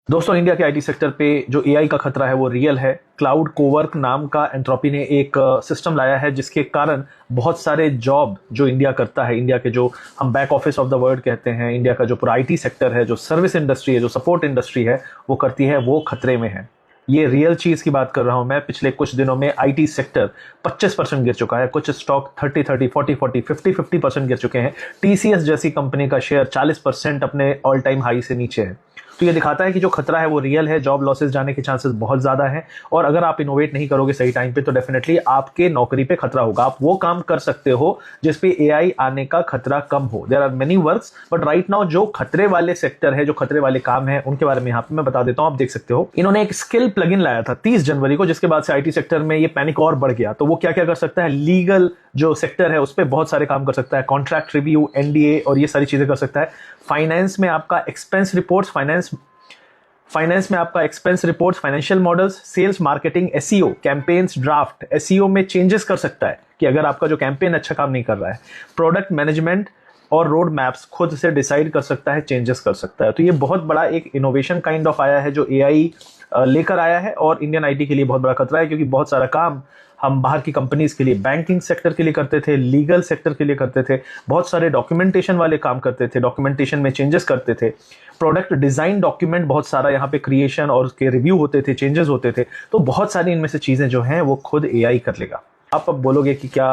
दोस्तों, इंडिया के IT sector पे जो एआई का खतरा है वो रियल है। क्लाउड कोवर्क नाम का एंथ्रोपी ने एक सिस्टम लाया है जिसके कारण बहुत सारे जॉब जो इंडिया करता है, इंडिया के जो हम back office of the world कहते हैं, इंडिया का जो पूरा आईटी सेक्टर है, जो सर्विस इंडस्ट्री है, जो सपोर्ट इंडस्ट्री है, वो करती है, वो खतरे में है। ये रियल चीज की बात कर रहा हूं मैं। पिछले कुछ दिनों में आईटी सेक्टर 25% गिर चुका है। कुछ स्टॉक 30-30, 40-40, 50-50% गिर चुके हैं। टीसीएस जैसी कंपनी का शेयर 40% अपने ऑल टाइम हाई से नीचे है। तो ये दिखाता है कि जो खतरा है वो रियल है। जॉब लॉसेस जाने के चांसेस बहुत ज्यादा हैं और अगर आप इनोवेट नहीं करोगे सही टाइम पे तो डेफिनेटली आपके नौकरी पे खतरा होगा। आप वो काम कर सकते हो जिसपे एआई आने का खतरा कम हो। There are many works, but right now जो खतरे वाले सेक्टर है, जो खतरे वाले काम है, उनके बारे में यहाँ पे मैं बता देता हूँ। आप देख सकते हो, इन्होंने एक स्किल प्लगइन लाया था 30 जनवरी को, जिसके बाद से आईटी सेक्टर में ये पैनिक और बढ़ गया। तो वो क्या क्या कर सकता है, लीगल जो सेक्टर है उस पर बहुत सारे काम कर सकता है, कॉन्ट्रैक्ट रिव्यू, एनडीए और ये सारी चीजें कर सकता है। फाइनेंस में आपका एक्सपेंस रिपोर्ट्स, फाइनेंस में आपका expense reports, financial models, sales, marketing, SEO, campaigns draft, SEO में चेंजेस कर सकता है कि अगर आपका जो कैंपेन अच्छा काम नहीं कर रहा है। प्रोडक्ट मैनेजमेंट और रोड मैप्स खुद से डिसाइड कर सकता है, चेंजेस कर सकता है। तो ये बहुत बड़ा एक इनोवेशन काइंड ऑफ आया है जो एआई लेकर आया है और इंडियन आईटी के लिए बहुत बड़ा खतरा है, क्योंकि बहुत सारा काम हम बाहर की कंपनीज के लिए, बैंकिंग सेक्टर के लिए करते थे, लीगल सेक्टर के लिए करते थे, बहुत सारे डॉक्यूमेंटेशन वाले काम करते थे, डॉक्यूमेंटेशन में चेंजेस करते थे, प्रोडक्ट डिजाइन डॉक्यूमेंट बहुत सारा यहाँ पे क्रिएशन और उसके रिव्यू होते थे, चेंजेस होते थे। तो बहुत सारी इनमें से चीजें जो हैं वो खुद एआई कर लेगा। आप अब बोलोगे कि क्या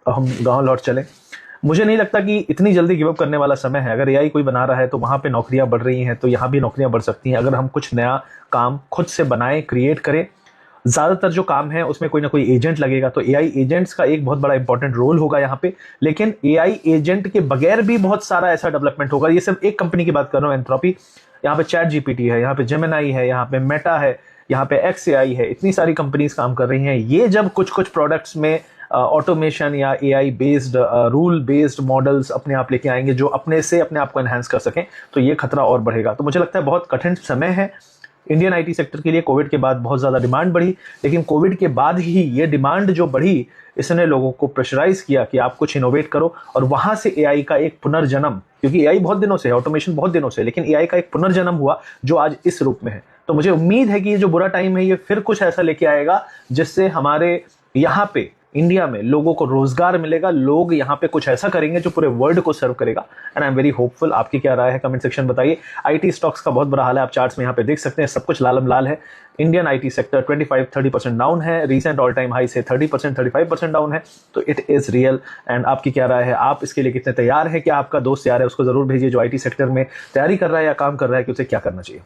हम गांव लौट चले? मुझे नहीं लगता कि इतनी जल्दी गिव अप करने वाला समय है। अगर एआई कोई बना रहा है तो वहां पे नौकरियां बढ़ रही हैं, तो यहाँ भी नौकरियां बढ़ सकती हैं अगर हम कुछ नया काम खुद से बनाएं, क्रिएट करें। ज्यादातर जो काम है उसमें कोई ना कोई एजेंट लगेगा, तो एआई एजेंट्स का एक बहुत बड़ा इंपॉर्टेंट रोल होगा यहाँ पे। लेकिन एआई एजेंट के बगैर भी बहुत सारा ऐसा डेवलपमेंट होगा। ये सिर्फ एक कंपनी की बात कर रहा हूँ, एंथ्रोपी। यहाँ पे चैट जीपीटी है, यहाँ पे जेमिनाई है, यहाँ पे मेटा है, यहाँ पे XAI है। इतनी सारी कंपनीज काम कर रही हैं। ये जब कुछ कुछ प्रोडक्ट्स में ऑटोमेशन या AI based, rule based models अपने आप लेके आएंगे जो अपने से अपने आप को एनहांस कर सकें, तो ये खतरा और बढ़ेगा। तो मुझे लगता है बहुत कठिन समय है इंडियन आईटी सेक्टर के लिए। कोविड के बाद बहुत ज्यादा डिमांड बढ़ी, लेकिन कोविड के बाद ही ये डिमांड जो बढ़ी, इसने लोगों को प्रेशराइज किया कि आप कुछ इनोवेट करो, और वहां से एआई का एक पुनर्जन्म, क्योंकि एआई बहुत दिनों से है, ऑटोमेशन बहुत दिनों से, लेकिन एआई का एक पुनर्जन्म हुआ जो आज इस रूप में है। तो मुझे उम्मीद है कि ये जो बुरा टाइम है ये फिर कुछ ऐसा लेके आएगा जिससे हमारे यहाँ पे इंडिया में लोगों को रोजगार मिलेगा, लोग यहाँ पे कुछ ऐसा करेंगे जो पूरे वर्ल्ड को सर्व करेगा। And I am very hopeful. आपकी क्या राय है, कमेंट सेक्शन बताइए। आईटी स्टॉक्स का बहुत बुरा हाल है, आप चार्ट्स में यहाँ पे देख सकते हैं, सब कुछ लालम लाल है। इंडियन आईटी सेक्टर 25-30% डाउन है, रिसेंट ऑल टाइम हाई से 30%, 35% डाउन है। तो इट इज रियल। एंड आपकी क्या राय है, आप इसके लिए कितने तैयार है? क्या आपका दोस्त यार है उसको जरूर भेजिए जो आईटी सेक्टर में तैयारी कर रहा है या काम कर रहा है कि उसे क्या करना चाहिए।